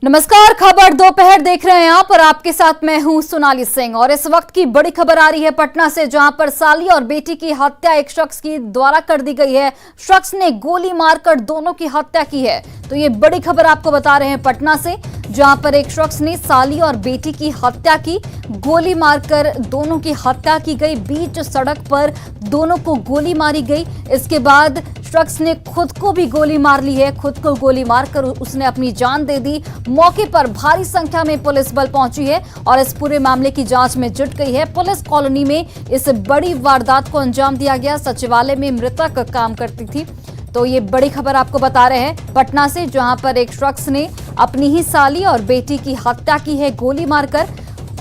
नमस्कार, खबर दोपहर देख रहे हैं आप और आपके साथ मैं हूं सोनाली सिंह। और इस वक्त की बड़ी खबर आ रही है पटना से, जहां पर साली और बेटी की हत्या एक शख्स की द्वारा कर दी गई है। शख्स ने गोली मारकर दोनों की हत्या की है। तो ये बड़ी खबर आपको बता रहे हैं पटना से, जहां पर एक शख्स ने साली और बेटी की हत्या की, गोली मारकर दोनों की हत्या की गई। बीच सड़क पर दोनों को गोली मारी गई। इसके बाद शख्स ने खुद को भी गोली मार ली है। खुद को गोली मारकर उसने अपनी जान दे दी। मौके पर भारी संख्या में पुलिस बल पहुंची है और इस पूरे मामले की जांच में जुट गई है। पुलिस कॉलोनी में इस बड़ी वारदात को अंजाम दिया गया। सचिवालय में मृतक काम करती थी। तो ये बड़ी खबर आपको बता रहे हैं पटना से, जहां पर एक शख्स ने अपनी ही साली और बेटी की हत्या की है गोली मारकर।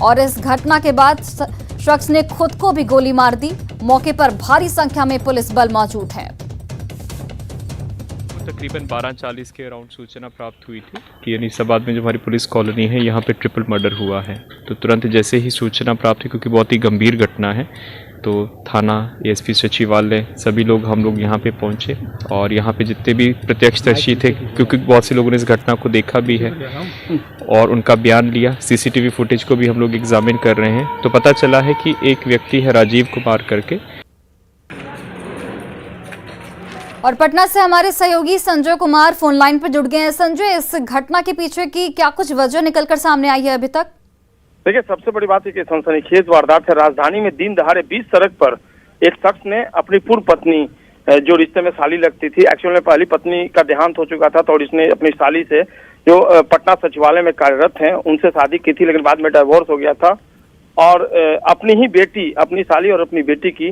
और इस घटना के बाद शख्स ने खुद को भी गोली मार दी। मौके पर भारी संख्या में पुलिस बल मौजूद है। तकरीबन 12:40 के अराउंड सूचना प्राप्त हुई थी कि अनीसाबाद में जो हमारी पुलिस कॉलोनी है यहाँ पे ट्रिपल मर्डर हुआ है। तो तुरंत जैसे ही सूचना प्राप्त हुई, क्योंकि बहुत ही गंभीर घटना है, तो थाना, एएसपी सचिवालय, सभी लोग हम लोग यहाँ पे पहुँचे। और यहाँ पे जितने भी प्रत्यक्षदर्शी थे, क्योंकि बहुत से लोगों ने इस घटना को देखा भी है और उनका बयान लिया, सीसीटीवी फुटेज को भी हम लोग एग्जामिन कर रहे हैं। तो पता चला है कि एक व्यक्ति है राजीव कुमार करके। और पटना से हमारे सहयोगी संजय कुमार फोन लाइन पर जुड़ गए हैं। संजय, इस घटना के पीछे की क्या कुछ वजह निकलकर सामने आई है अभी तक? देखिए, सबसे बड़ी बात है कि सनसनीखेज वारदात है। राजधानी में दिन दहाड़े 20 सड़क पर एक शख्स ने अपनी पूर्व पत्नी, जो रिश्ते में साली लगती थी, एक्चुअल में पहली पत्नी का देहांत हो चुका था, तो इसने अपनी साली से, जो पटना सचिवालय में कार्यरत हैं, उनसे शादी की थी, लेकिन बाद में डिवोर्स हो गया था। और अपनी ही बेटी, अपनी साली और अपनी बेटी की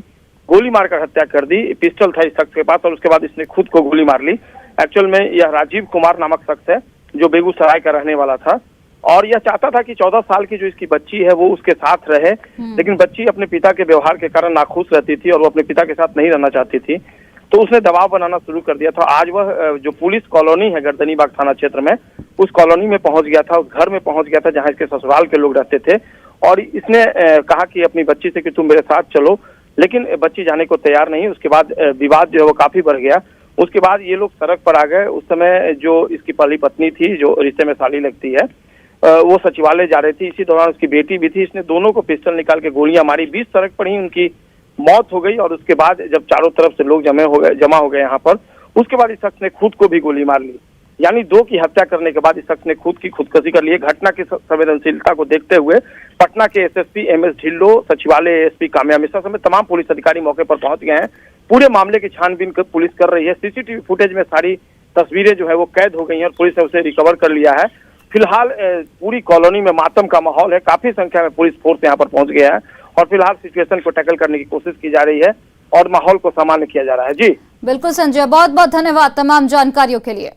गोली मारकर हत्या कर दी। पिस्टल था इस शख्स के पास और उसके बाद इसने खुद को गोली मार ली। एक्चुअल में यह राजीव कुमार नामक शख्स है, जो बेगूसराय का रहने वाला था। और यह चाहता था कि 14 साल की जो इसकी बच्ची है वो उसके साथ रहे, लेकिन बच्ची अपने पिता के व्यवहार के कारण नाखुश रहती थी और वो अपने पिता के साथ नहीं रहना चाहती थी। तो उसने दबाव बनाना शुरू कर दिया था। आज वह जो पुलिस कॉलोनी है गर्दनीबाग थाना क्षेत्र में, उस कॉलोनी में पहुंच गया था, उस घर में पहुंच गया था जहाँ इसके ससुराल के लोग रहते थे। और इसने कहा कि अपनी बच्ची से कि तुम मेरे साथ चलो, लेकिन बच्ची जाने को तैयार नहीं। उसके बाद विवाद जो है वो काफी बढ़ गया। उसके बाद ये लोग सड़क पर आ गए। उस समय जो इसकी पहली पत्नी थी, जो रिश्ते में साली लगती है, वो सचिवालय जा रही थी। इसी दौरान उसकी बेटी भी थी। इसने दोनों को पिस्टल निकाल के गोलियां मारी। 20 सड़क पर ही उनकी मौत हो गई। और उसके बाद जब चारों तरफ से लोग जमा हो गए यहाँ पर, उसके बाद इस शख्स ने खुद को भी गोली मार ली। यानी दो की हत्या करने के बाद इस शख्स ने खुद की खुदकुशी कर ली। घटना की संवेदनशीलता को देखते हुए पटना के एसएसपी एमएस ढिल्लो, सचिवालय एएसपी काम्या मिश्रा समेत तमाम पुलिस अधिकारी मौके पर पहुंच गए हैं। पूरे मामले की छानबीन पुलिस कर रही है। सीसीटीवी फुटेज में सारी तस्वीरें जो है वो कैद हो गई हैं और पुलिस ने उसे रिकवर कर लिया है। फिलहाल पूरी कॉलोनी में मातम का माहौल है। काफी संख्या में पुलिस फोर्स यहाँ पर पहुंच गया है और फिलहाल सिचुएशन को टैकल करने की कोशिश की जा रही है और माहौल को सामान्य किया जा रहा है। जी बिल्कुल संजय, बहुत बहुत धन्यवाद तमाम जानकारियों के लिए।